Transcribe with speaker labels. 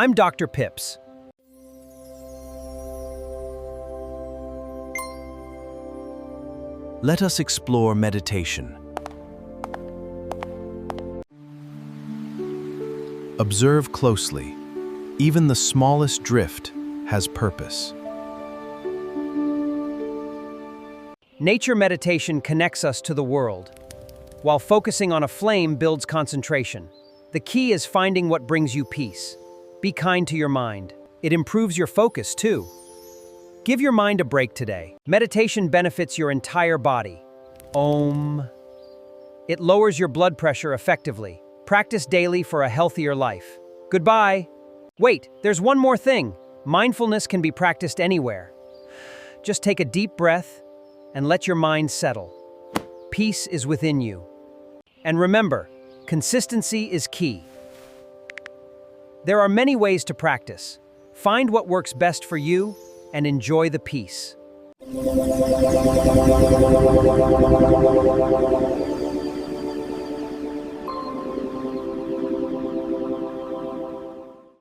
Speaker 1: I'm Dr. Pips.
Speaker 2: Let us explore meditation. Observe closely. Even the smallest drift has purpose.
Speaker 1: Nature meditation connects us to the world, while focusing on a flame builds concentration. The key is finding what brings you peace. Be kind to your mind. It improves your focus, too. Give your mind a break today. Meditation benefits your entire body. Om. It lowers your blood pressure effectively. Practice daily for a healthier life. Goodbye. Wait, there's one more thing. Mindfulness can be practiced anywhere. Just take a deep breath and let your mind settle. Peace is within you. And remember, consistency is key. There are many ways to practice. Find what works best for you and enjoy the peace.